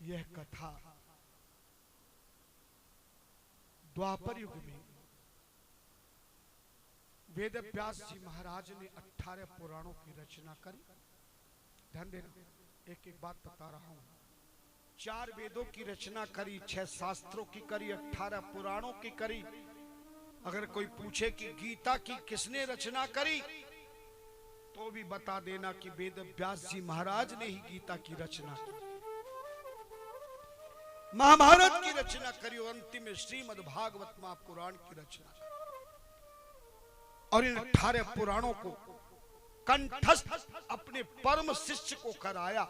यह कथा द्वापर युग में वेद व्यास जी महाराज ने 18 पुराणों की रचना करी। ध्यान देना, एक एक बात बता रहा हूं। 4 वेदों की रचना करी, 6 शास्त्रों की करी, 18 पुराणों की करी। अगर कोई पूछे कि गीता की किसने रचना करी, तो भी बता देना कि वेद व्यास जी महाराज ने ही गीता की रचना की। महाभारत की रचना करी और अंतिम में श्रीमद् भागवत महापुराण की रचना करी। और इन 18 पुराणों को कंठस्थ अपने परम शिष्य को कराया।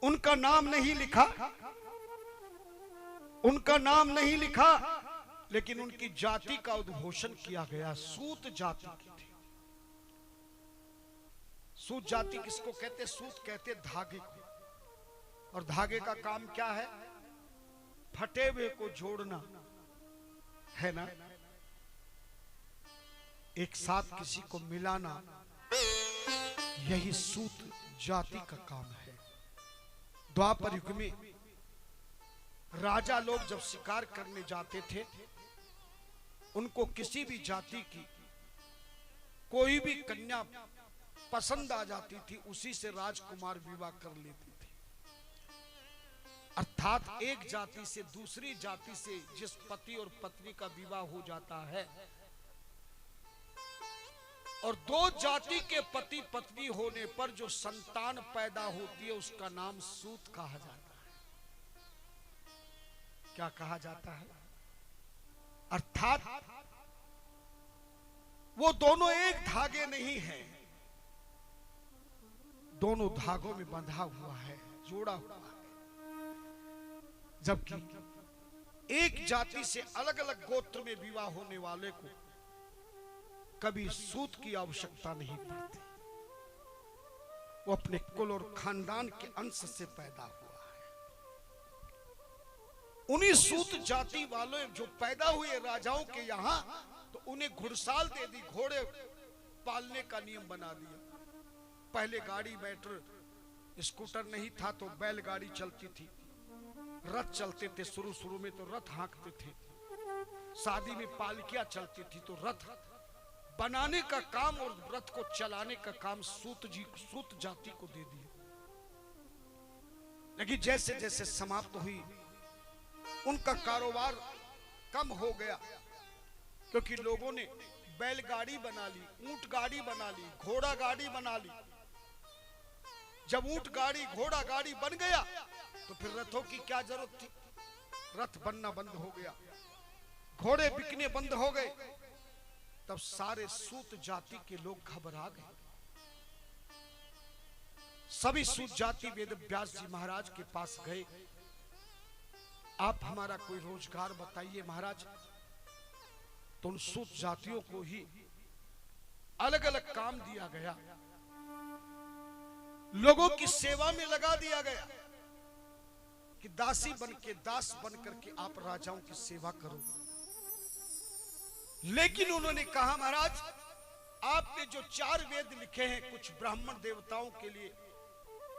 उनका नाम नहीं लिखा, उनका नाम नहीं लिखा, लेकिन उनकी जाति का उद्घोषण किया गया। सूत जाति की थी। सूत जाति किसको कहते? सूत कहते धागे को। और धागे का काम क्या है? फटे हुए को जोड़ना है ना, एक साथ किसी को मिलाना, यही सूत जाति का काम है। द्वापर युग में राजा लोग जब शिकार करने जाते थे, उनको किसी भी जाति की कोई भी कन्या पसंद आ जाती थी, उसी से राजकुमार विवाह कर लेते थे। अर्थात एक जाति से दूसरी जाति से जिस पति और पत्नी का विवाह हो जाता है, और 2 जाति के पति पत्नी होने पर जो संतान पैदा होती है, उसका नाम सूत कहा जाता है। क्या कहा जाता है? अर्थात वो दोनों एक धागे नहीं है, दोनों धागों में बंधा हुआ है, जोड़ा हुआ है। जबकि एक जाति से अलग अलग गोत्र में विवाह होने वाले को कभी सूत की आवश्यकता नहीं पड़ती। वो अपने कुल और खानदान के अंश से पैदा हुआ है। उन्हीं सूत जाति वालों जो पैदा हुए राजाओं के यहां, तो उन्हें घुड़साल दे दी, घोड़े पालने का नियम बना दिया। पहले गाड़ी बैटर स्कूटर नहीं था, तो बैलगाड़ी चलती थी, रथ चलते थे। शुरू में तो रथ हाँकते थे। शादी में पालकियां चलती थी, तो रथ बनाने का काम और रथ को चलाने का काम सूत जाति को दे दिया। लेकिन जैसे जैसे समाप्त हुई, उनका कारोबार कम हो गया, क्योंकि लोगों ने बैलगाड़ी बना ली, ऊंट गाड़ी बना ली, घोड़ा गाड़ी बना ली। जब ऊंट गाड़ी घोड़ा गाड़ी बन गया, तो फिर रथों की क्या जरूरत थी? रथ बनना बंद हो गया, घोड़े बिकने बंद हो गए। तब सारे सूत जाति के लोग घबरा गए। सभी सूत जाति वेद व्यास जी महाराज के पास गए। आप हमारा कोई रोजगार बताइए महाराज। तो उन सूत जातियों को ही अलग अलग काम दिया गया, लोगों की सेवा में लगा दिया गया कि दासी बनके, दास बनकर के आप राजाओं की सेवा करो। लेकिन उन्होंने कहा, महाराज आपने जो 4 वेद लिखे हैं, कुछ ब्राह्मण देवताओं के लिए,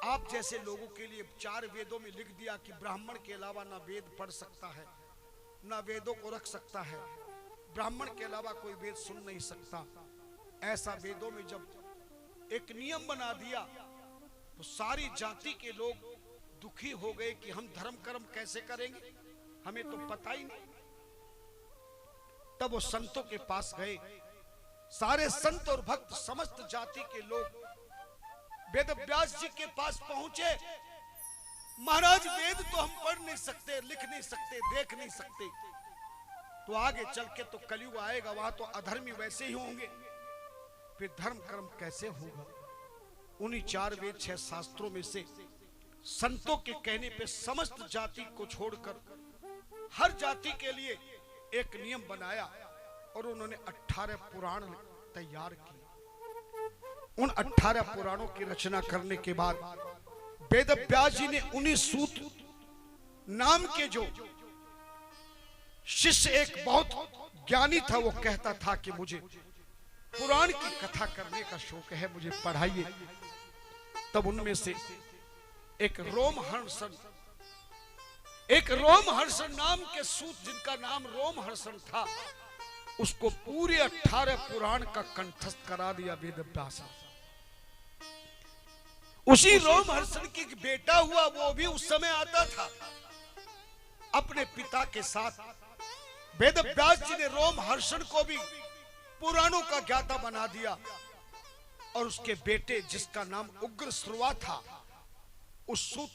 आप जैसे लोगों के लिए 4 वेदों में लिख दिया कि ब्राह्मण के अलावा ना वेद पढ़ सकता है, ना वेदों को रख सकता है, ब्राह्मण के अलावा कोई वेद सुन नहीं सकता। ऐसा वेदों में जब एक नियम बना दिया, तो सारी जाति के लोग दुखी हो गए कि हम धर्म कर्म कैसे करेंगे, हमें तो पता ही नहीं। तब वो संतों के पास गए। सारे संत और भक्त, समस्त जाति के लोग वेद व्यास जी के पास पहुंचे। महाराज वेद तो हम पढ़ नहीं सकते, लिख नहीं सकते, देख नहीं सकते, तो आगे चल के तो कलयुग आएगा, वहां तो अधर्मी वैसे ही होंगे, फिर धर्म कर्म कैसे होगा? उन्हीं 4 वेद 6 शास्त्रों में से संतों के कहने पे समस्त जाति को छोड़कर हर जाति के लिए एक नियम बनाया, और उन्होंने 18 पुराण तैयार किए। उन 18 पुराणों की रचना करने के बाद वेद व्यास जी ने उन्हीं सूत नाम के जो शिष्य, एक बहुत ज्ञानी था, वो कहता था कि मुझे पुराण की कथा करने का शौक है, मुझे पढ़ाइए। तब उनमें से एक रोमहर्षण नाम के सूत, जिनका नाम रोमहर्षण था, उसको पूरे 18 पुराण का कंठस्थ करा दिया वेद व्यास। उसी रोमहर्षण की बेटा हुआ, वो भी उस समय आता था अपने पिता के साथ। वेद व्यास जी ने रोमहर्षण को भी पुराणों का ज्ञाता बना दिया, और उसके बेटे जिसका नाम उग्रश्रवा था, उस सूत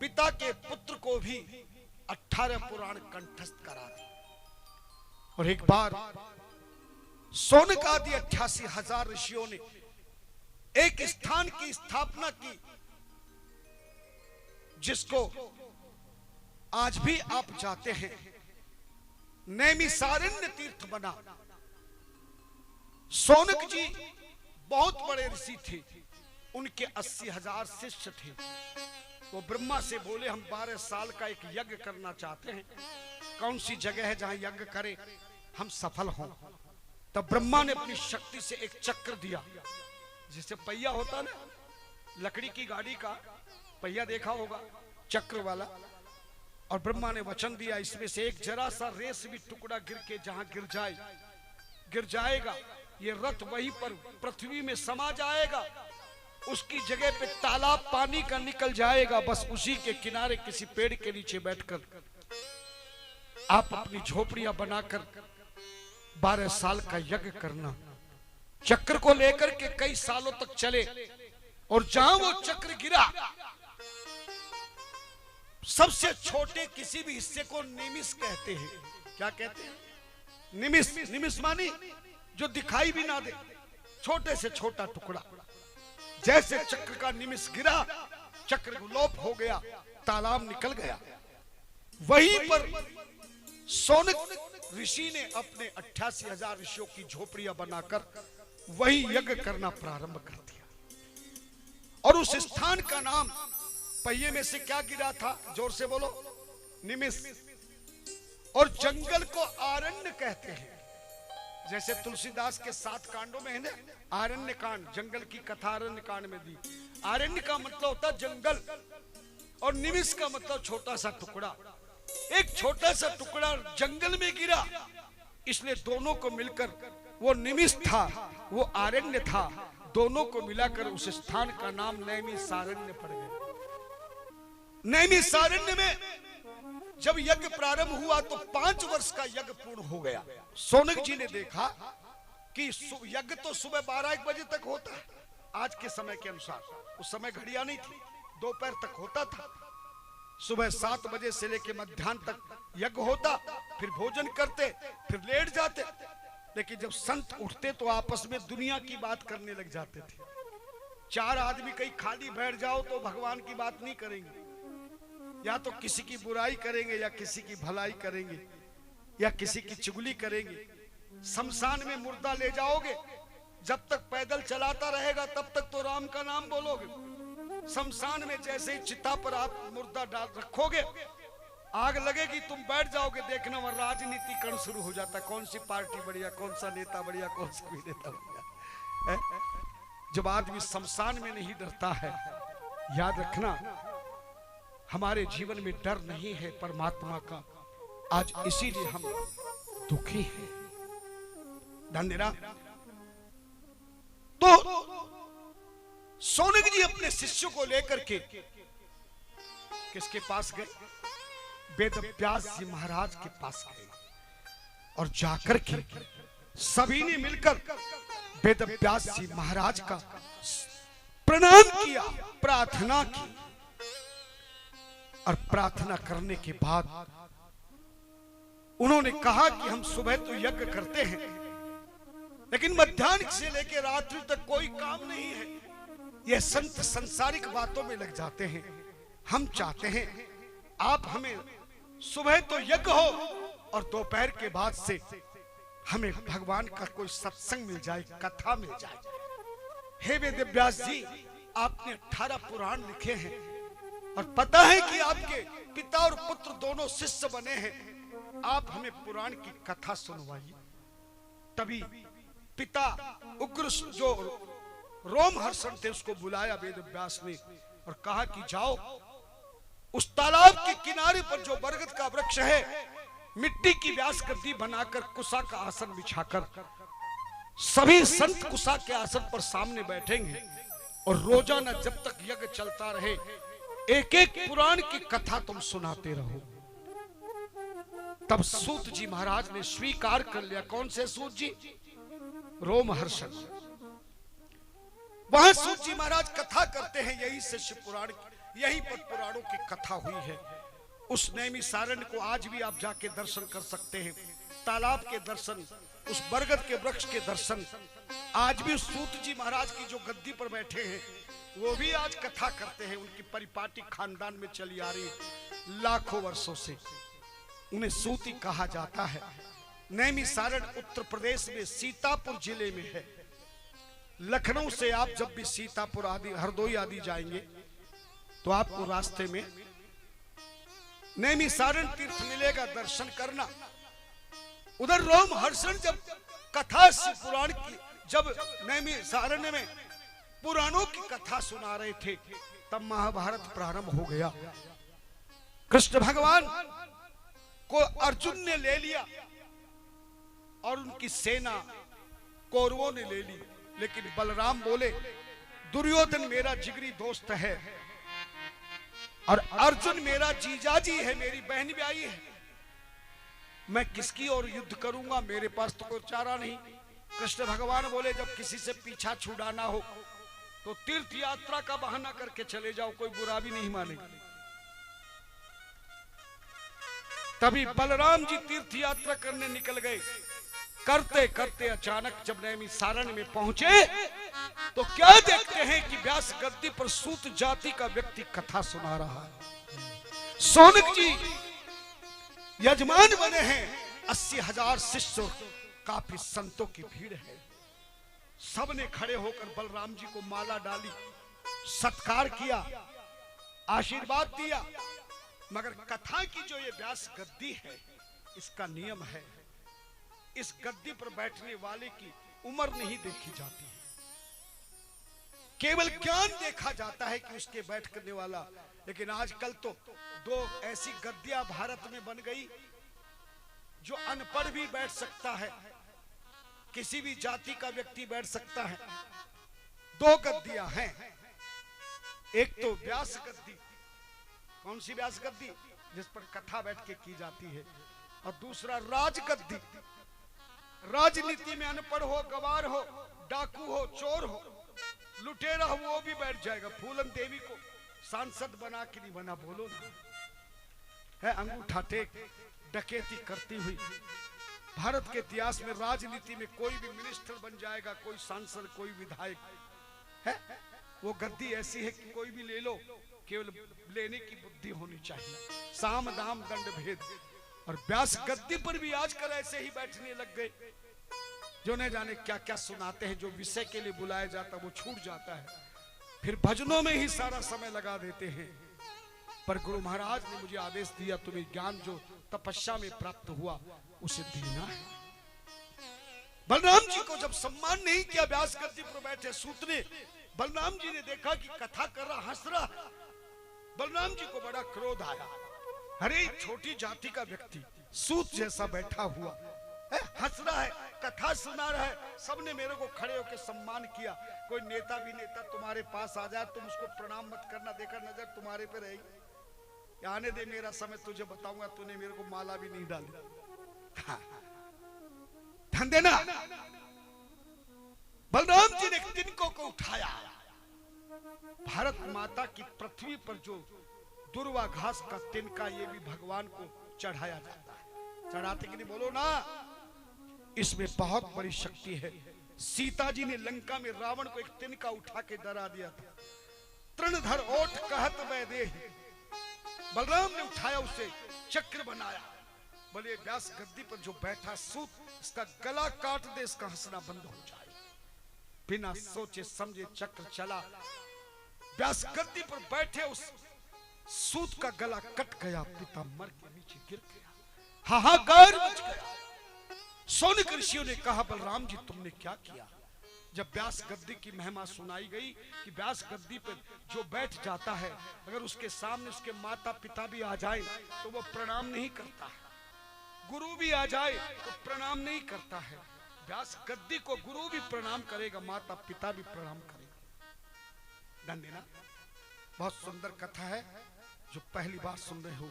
पिता के पुत्र को भी 18 पुराण कंठस्थ करा दिए। और एक बार सौनक आदि 88,000 ऋषियों ने एक स्थान की स्थापना की, जिसको आज भी आप जाते हैं, नैमिषारण्य तीर्थ बना। सौनक जी बहुत बड़े ऋषि थे, उनके 80,000 शिष्य थे। वो ब्रह्मा से बोले, हम 12 साल का एक यज्ञ करना चाहते हैं, कौन सी जगह है जहां यज्ञ करें हम सफल हों। तब ब्रह्मा ने अपनी शक्ति से एक चक्र दिया, जिसे पहिया होता ना, लकड़ी की गाड़ी का पहिया देखा होगा, चक्र वाला। और ब्रह्मा ने वचन दिया, इसमें से एक जरा सा रेस भी टुकड़ा गिर के जहां गिर जाएगा, ये रथ वहीं पर पृथ्वी में समा जाएगा, उसकी जगह पे तालाब पानी का निकल जाएगा। बस उसी के किनारे किसी पेड़ के नीचे बैठकर आप अपनी झोपड़ियां बनाकर 12 साल का यज्ञ करना। चक्र को लेकर के कई सालों तक चले, और जहां वो चक्र गिरा, सबसे छोटे किसी भी हिस्से को निमिष कहते हैं। क्या कहते हैं? निमिष मानी जो दिखाई भी ना दे, छोटे से छोटा टुकड़ा। जैसे चक्र का निमिष गिरा, चक्र विलोप हो गया, तालाब निकल गया। वहीं पर सौनक ऋषि ने अपने 88,000 ऋषियों की झोपड़ियां बनाकर वही यज्ञ करना प्रारंभ कर दिया। और उस स्थान का नाम, पहिए में से क्या गिरा था, जोर से बोलो, निमिष। और जंगल को आरण्य कहते हैं। जैसे तुलसीदास के 7 कांडों में है ना, आरण्य कांड, जंगल की कथा आरण्य कांड में दी। आरण्य का मतलब होता जंगल, और निमिष का मतलब छोटा सा टुकड़ा। एक छोटा सा टुकड़ा जंगल में गिरा, इसलिए दोनों को मिलकर वो निमिष था, वो आरण्य था, दोनों को मिलाकर उस स्थान का नाम नैमिषारण्य पड़ गया। नैमिषारण्य में जब यज्ञ प्रारंभ हुआ तो 5 वर्ष का यज्ञ पूर्ण हो गया। सौनक जी ने देखा कि यज्ञ तो सुबह 12-1 बजे तक होता है, आज के समय के अनुसार। उस समय घड़ियां नहीं थी, दोपहर तक होता था। सुबह 7 बजे से लेकर मध्याह्न तक यज्ञ होता, फिर भोजन करते, फिर लेट जाते। लेकिन जब संत उठते तो आपस में दुनिया की बात करने लग जाते थे। 4 आदमी कहीं खाली बैठ जाओ तो भगवान की बात नहीं करेंगे, या तो किसी की बुराई करेंगे, या किसी की भलाई करेंगे, या किसी की चुगली करेंगे। शमशान में मुर्दा ले जाओगे, जब तक पैदल चलाता रहेगा तब तक तो राम का नाम बोलोगे। शमशान में जैसे ही चिता पर आप मुर्दा डाल रखोगे, आग लगेगी, तुम बैठ जाओगे देखना, वह राजनीतिकरण शुरू हो जाता है। कौन सी पार्टी बढ़िया, कौन सा नेता बढ़िया, कौन सा भी नेता बढ़िया। जब आदमी शमशान में नहीं डरता है, याद रखना हमारे जीवन में डर नहीं है परमात्मा का, आज इसीलिए हम दुखी हैं। धन्यवाद। तो सौनक जी अपने शिष्यों को लेकर के किसके पास गए? वेद व्यास जी महाराज के पास गए, और जाकर के सभी ने मिलकर वेद व्यास जी महाराज का प्रणाम किया, प्रार्थना की। और प्रार्थना करने के बाद उन्होंने कहा कि हम सुबह तो यज्ञ करते हैं, लेकिन मध्याह्न से लेकर रात्रि तक कोई काम नहीं है। यह संत संसारिक बातों में लग जाते हैं। हम चाहते हैं आप हमें सुबह तो यज्ञ हो, और दोपहर के बाद से हमें भगवान का कोई सत्संग मिल जाए, कथा मिल जाए। हे वेद व्यास जी, आपने 18 पुराण लिखे हैं, और पता है कि आपके पिता और पुत्र दोनों शिष्य बने हैं। आप हमें पुराण की कथा सुनवाइए। तभी पिता उग्र जो रोमहर्षण थे उसको बुलाया वेद व्यास ने, और कहा कि जाओ उस तालाब के किनारे पर जो बरगद का वृक्ष है, मिट्टी की व्यास गद्दी बनाकर कुसा का आसन बिछाकर सभी संत कुसा के आसन पर सामने बैठेंगे और रोजाना जब तक यज्ञ चलता रहे एक एक पुराण की कथा तुम सुनाते रहो। तब सूत जी महाराज ने स्वीकार कर लिया। कौन से सूत जी? रोमहर्षण। वहां सूत जी महाराज कथा करते हैं, यही से शिव पुराण, यही पर पुराणों की कथा हुई है। उस नैमिषारण्य को आज भी आप जाके दर्शन कर सकते हैं। तालाब के दर्शन, उस बरगद के वृक्ष के दर्शन, आज भी सूत जी महाराज की जो गद्दी पर बैठे हैं वो भी आज कथा करते हैं। उनकी परिपाटी खानदान में चली आ रही है लाखों वर्षों से। उन्हें सूती कहा जाता है। नैमिषारण्य उत्तर प्रदेश में सीतापुर जिले में है। लखनऊ से आप जब भी सीतापुर आदि, हरदोई आदि जाएंगे तो आपको रास्ते में नैमिषारण्य तीर्थ मिलेगा, दर्शन करना। उधर रोमहर्षण जब कथा शिव पुराण की, जब नैमिषारण्य में पुराणों की कथा सुना रहे थे तब महाभारत प्रारंभ हो गया। कृष्ण भगवान को अर्जुन ने ले लिया और उनकी सेना कौरवों ने ले ली, लेकिन बलराम बोले दुर्योधन मेरा जिगरी दोस्त है और अर्जुन मेरा जीजाजी है, मेरी बहन ब्याई है, मैं किसकी और युद्ध करूंगा, मेरे पास तो कोई चारा नहीं। कृष्ण भगवान बोले जब किसी से पीछा छुड़ाना हो तो तीर्थ यात्रा का बहाना करके चले जाओ, कोई बुरा भी नहीं मानेगा। तभी बलराम जी तीर्थ यात्रा करने निकल गए। करते करते अचानक जब नैमिषारण्य में पहुंचे तो क्या देखते हैं कि व्यास गद्दी पर सूत जाति का व्यक्ति कथा सुना रहा है। सोनक जी यजमान बने हैं। 80,000 शिष्यों, काफी संतों की भीड़ है। सबने खड़े होकर बलराम जी को माला डाली, सत्कार किया, आशीर्वाद दिया। मगर कथा की जो ये व्यास गद्दी है, इसका नियम है, इस गद्दी पर बैठने वाले की उम्र नहीं देखी जाती है, केवल ज्ञान देखा जाता है कि उसके बैठ करने वाला। लेकिन आजकल तो 2 ऐसी गद्दियां भारत में बन गई जो अनपढ़ भी बैठ सकता है, किसी भी जाति का व्यक्ति बैठ सकता है। 2 गद्दियां हैं। एक तो व्यास गद्दी। कौन सी व्यास गद्दी? जिस पर कथा बैठ के की जाती है। और दूसरा राजगद्दी। राजनीति में अनपढ़ हो, गवार हो, डाकू हो, चोर हो, लुटेरा हो, वो भी बैठ जाएगा। फूलन देवी को सांसद बना के नहीं बना, बोलो ना, है अंगूठा टेक डकैती करती हुई। भारत के इतिहास में राजनीति में कोई भी मिनिस्टर बन जाएगा, कोई सांसद, कोई विधायक है। वो गद्दी ऐसी है कि कोई भी ले लो, केवल लेने की बुद्धि होनी चाहिए। साम दाम दंड भेद। और व्यास गद्दी पर भी आजकल ऐसे ही बैठने लग गए, जो न जाने क्या क्या सुनाते हैं। जो विषय के लिए बुलाया जाता वो छूट जाता है, फिर भजनों में ही सारा समय लगा देते हैं। पर गुरु महाराज ने मुझे आदेश दिया, तुम्हें ज्ञान जो तपस्या में प्राप्त हुआ उसे देना है। बलराम जी को जब सम्मान नहीं किया, व्यास गद्दी पर बैठे सूत ने, बलराम जी ने देखा कि कथा कर रहा हंस रहा। बलराम जी को बड़ा क्रोध आया। अरे छोटी जाति का व्यक्ति सूत जैसा बैठा हुआ है, हंस रहा है, कथा सुना रहा है। सबने मेरे को खड़े होकर सम्मान किया। कोई नेता भी नेता तुम्हारे पास आ जाए, तुम उसको प्रणाम मत करना, देखा नजर तुम्हारे पे रहेगी। आने दे मेरा समय, तुझे बताऊंगा। तूने मेरे को माला भी नहीं डाली, ध्यान देना। बलराम जी ने तिनकों को उठाया। भारत माता की पृथ्वी पर जो दुर्वा घास का तिनका, ये भी भगवान को चढ़ाया जाता है। चढ़ाते कि नहीं, बोलो ना। इसमें बहुत बड़ी शक्ति है। सीता जी ने लंका में रावण को एक तिनका उठा के डरा दिया था। तृणधर ओठ कहत वै देह। बलराम ने उठाया, उसे चक्र बनाया। बोले व्यास गद्दी पर जो बैठा सूत, इसका गला काट दे, इसका हंसना बंद हो जाए। बिना सोचे समझे चक्र चला। व्यास गद्दी पर बैठे उस सूत का गला कट गया, पिता मर के नीचे गिर गया, हाहाकार मच गया। सोनक ऋषियों ने कहा बलराम जी तुमने क्या किया? जब व्यास गद्दी की महिमा सुनाई गई कि व्यास गद्दी पर जो बैठ जाता है, अगर उसके सामने उसके माता पिता भी आ जाए तो वो प्रणाम नहीं करता है, गुरु भी आ जाए तो प्रणाम नहीं करता है। व्यास गद्दी को गुरु भी प्रणाम करेगा, माता पिता भी प्रणाम करेगा। ध्यान देना, बहुत सुंदर कथा है जो पहली बार सुन रहे हो।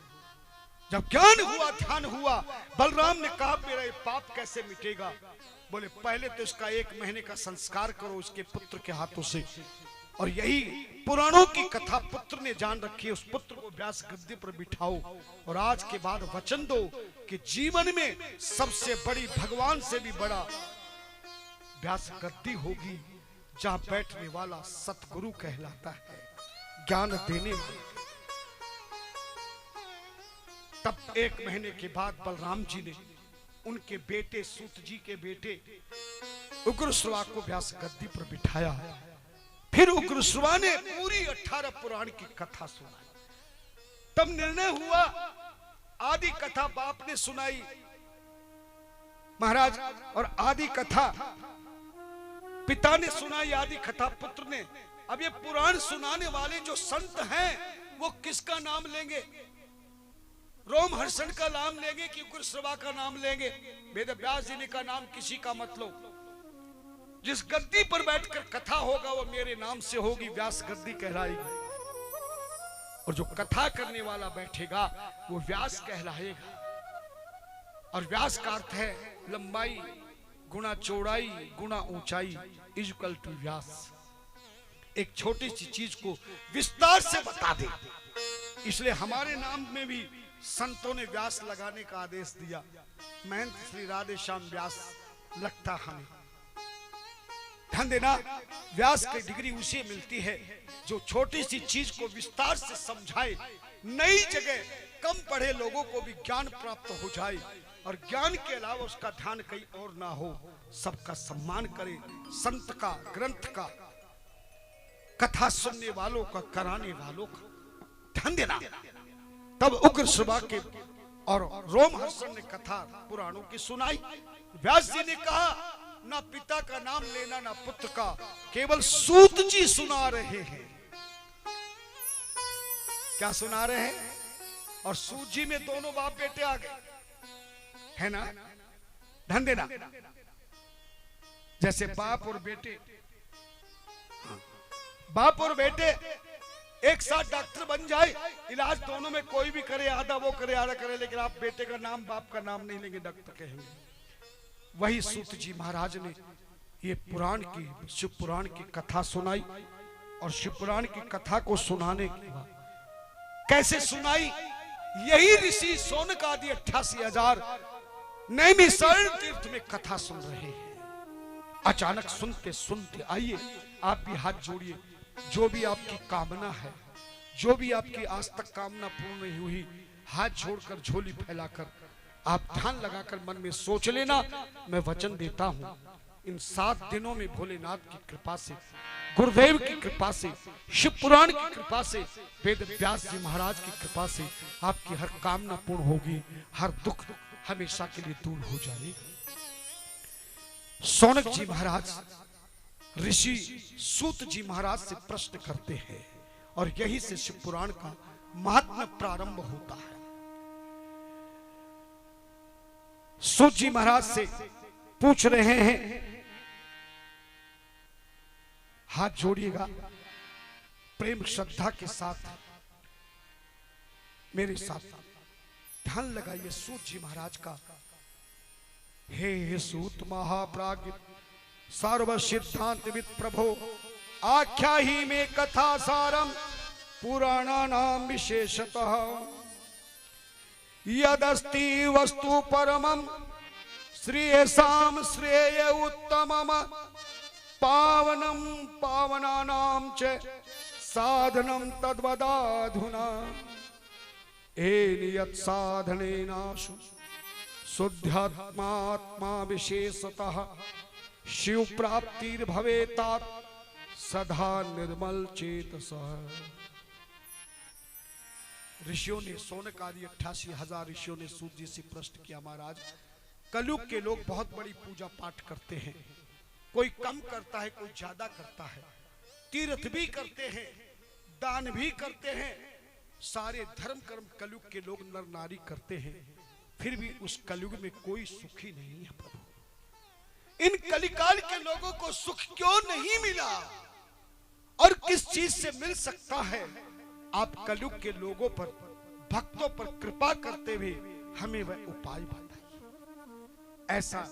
जब ज्ञान हुआ, ध्यान हुआ, बलराम ने कहा मेरा ये पाप कैसे मिटेगा? बोले पहले तो इसका 1 महीने का संस्कार करो उसके पुत्र के हाथों से। और यही पुराणों की कथा पुत्र ने जान रखी है, उस पुत्र को व्यास गद्दी पर बिठाओ और आज के बाद वचन दो कि जीवन में सबसे बड़ी, भगवान से भी बड़ा व्यास गद्दी होगी, जहां बैठने वाला सतगुरु कहलाता है, ज्ञान देने वाला। तब 1 महीने के बाद बलराम जी ने उनके बेटे, सूत जी के बेटे उग्रश्रवा को व्यास गद्दी पर बिठाया। फिर उग्रश्रवा ने पूरी 18 पुराण की कथा सुनाई। तब निर्णय हुआ, आदि कथा बाप ने सुनाई महाराज, और आदि कथा पिता ने सुनाई, आदि कथा पुत्र ने। अब ये पुराण सुनाने वाले जो संत हैं वो किसका नाम लेंगे? रोमहर्षण का नाम लेंगे कि उग्रश्रवा का नाम लेंगे? वेद व्यास जी ने का नाम किसी का मत लो। जिस गद्दी पर बैठकर कथा होगा वो मेरे नाम से होगी, व्यास गद्दी कहलाएगी। और जो कथा करने वाला बैठेगा वो व्यास कहलाएगा। और व्यास का अर्थ है लंबाई गुणा चौड़ाई गुणा ऊंचाई इक्वल टू व्यास। एक छोटी सी चीज को विस्तार से बता दे, इसलिए हमारे नाम में भी संतों ने व्यास लगाने का आदेश दिया। महंत श्री राधे श्याम व्यास लगता हमें। ध्यान देना, व्यास की डिग्री उसे मिलती है जो छोटी सी चीज को विस्तार से समझाए, नई जगह कम पढ़े लोगों को भी ज्ञान प्राप्त हो जाए, और ज्ञान के अलावा उसका ध्यान कहीं और ना हो, सबका सम्मान करे, संत का, ग्रंथ का, कथा सुनने वालों का, कराने वालों का। ध्यान देना, तब उग्रश्रवा के और रोमहर्षण ने कथा पुराणों की सुनाई। व्यास जी ने कहा ना पिता का नाम लेना ना पुत्र का, केवल सूत जी सुना रहे हैं। क्या सुना रहे हैं? और सूत जी में दोनों बाप बेटे आ गए, है ना? ध्यान देना, जैसे बाप और बेटे, बाप और बेटे एक साथ डॉक्टर बन जाए, इलाज दोनों में कोई भी करे, आधा वो करे आधा करे, लेकिन आप बेटे का नाम बाप का नाम नहीं लेंगे, डॉक्टर कहेंगे। वही सूत जी महाराज ने ये पुराण की, शिव पुराण की कथा सुनाई। और शिव पुराण की कथा को सुनाने के बाद कैसे सुनाई? यही ऋषि सोनक आदि 88,000 नैमिषारण्य तीर्थ में कथा सुन रहे हैं। अचानक सुनते सुनते, आइए आप भी हाथ जोड़िए, जो भी आपकी कामना है, जो भी आपकी आज तक कामना पूर्ण नहीं हुई, हाथ जोड़कर झोली फैलाकर आप ध्यान लगाकर मन में सोच लेना। मैं वचन देता हूं, इन 7 दिनों में भोलेनाथ की कृपा से, गुरुदेव की कृपा से, शिव पुराण की कृपा से, वेद व्यास जी महाराज की कृपा से आपकी हर कामना पूर्ण होगी, हर दुख हमेशा के लिए दूर हो जाएगा। सौनक जी महाराज ऋषि सूत जी महाराज से प्रश्न करते हैं, और यही से शिव पुराण का महात्म्य प्रारंभ होता है। सूत जी महाराज से पूछ रहे हैं, हाथ जोड़िएगा प्रेम श्रद्धा के साथ, मेरे साथ ध्यान लगाइए सूत जी महाराज का। हे सूत महाप्राज्ञ सर्व सिद्धांत विद प्रभो, आख्या ही में कथा सारम पुराणानाम विशेषतः, यदस्ति वस्तु परमं श्रेयसाम श्रेय उत्तमम, पावनम पावनानां च साधनम तद्वदाधुना, एनियत् साधनेनाशु शुद्धात्मा विशेषतः, शिव प्राप्तिर भवेतात सदा निर्मल चेतसः। ऋषियों ने, सौनक आदि 88,000 ऋषियों ने सूत जी से प्रश्न किया, महाराज कलयुग के लोग बहुत बड़ी पूजा पाठ करते हैं, कोई कम करता है, कोई ज्यादा करता है, तीर्थ भी करते हैं, दान भी करते हैं, सारे धर्म कर्म कलयुग के लोग नर नारी करते हैं, फिर भी उस कलयुग में कोई सुखी नहीं है प्रभु। इन कलिकाल के लोगों को सुख क्यों नहीं मिला और किस चीज से मिल सकता है? आप कलयुग के लोगों पर, भक्तों पर कृपा करते हुए हमें वह उपाय बताइए। ऐसा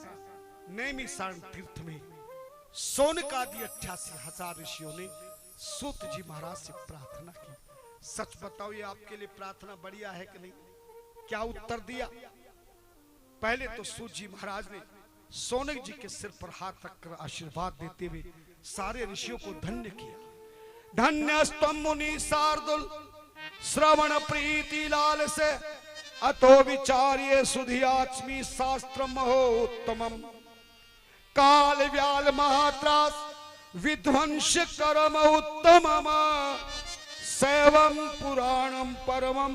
नैमिषारण्य तीर्थ में सोनकादि 88,000 ऋषियों ने सूत जी महाराज से प्रार्थना की। सच बताओ, ये आपके लिए प्रार्थना बढ़िया है कि नहीं? क्या उत्तर दिया? पहले तो सूत जी महाराज ने सोनक जी के सिर पर हाथ रखकर आशीर्वाद देते हुए सारे ऋषियों को धन्य किया। धन्यस्तम मुनि शार्दुल श्रवण प्रीति लाल से अतो विचार्य सुधियास्मि शास्त्र महोत्तमम काल व्याल महात्रास विध्वंस कर्म उत्तमम सैवं पुराणम परमम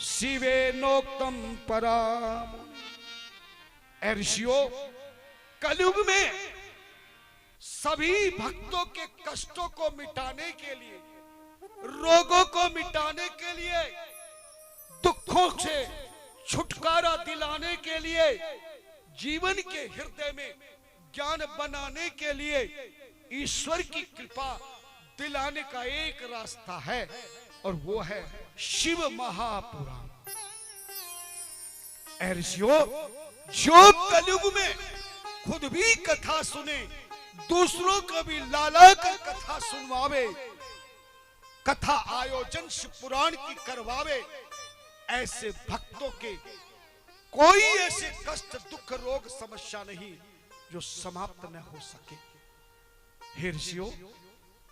शिवे नोक्तम पराम। ऋषियों, कलयुग में सभी भक्तों के कष्टों को मिटाने के लिए, रोगों को मिटाने के लिए, दुखों से छुटकारा दिलाने के लिए, जीवन के हृदय में ज्ञान बनाने के लिए ईश्वर की कृपा दिलाने का एक रास्ता है और वो है शिव महापुराण। ऋषियों, जो कलयुग में खुद भी कथा सुने, दूसरों को भी लाला कर कथा सुनवावे, कथा आयोजन शिव पुराण की करवावे, ऐसे भक्तों के कोई ऐसे कष्ट दुख रोग समस्या नहीं जो समाप्त न हो सके। हे ऋषियों,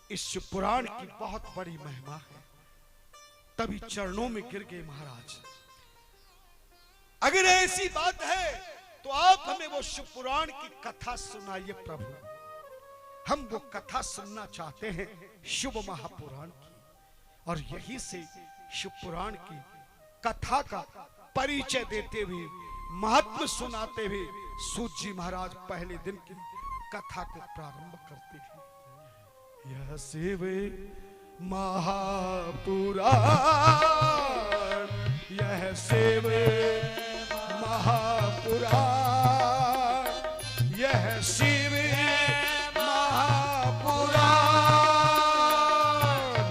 इस शिव पुराण की बहुत बड़ी महिमा है। तभी चरणों में गिर गए महाराज। अगर ऐसी बात है तो आप हमें वो शिव पुराण की कथा सुनाइए प्रभु। हम वो कथा सुनना चाहते हैं शिव महापुराण की। और यही से शिव पुराण की कथा का परिचय देते हुए, महात्म्य सुनाते हुए सूत जी महाराज पहले दिन की कथा को प्रारंभ करते हैं। यह शिव महापुराण, यह शिव महापुराण, यह शिव महापुराण,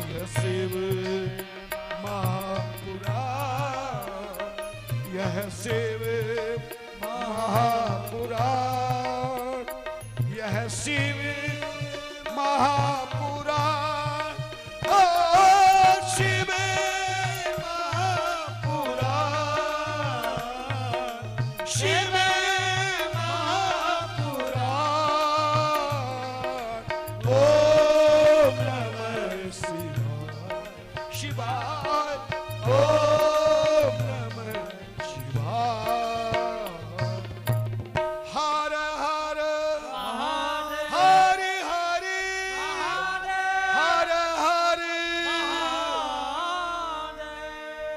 यह शिव महापुराण, यह शिव महापुराण, यह शिव महापुराण, शिव महापुराण, शिव महापुराण। ओम नमः शिवाय, शिवाय।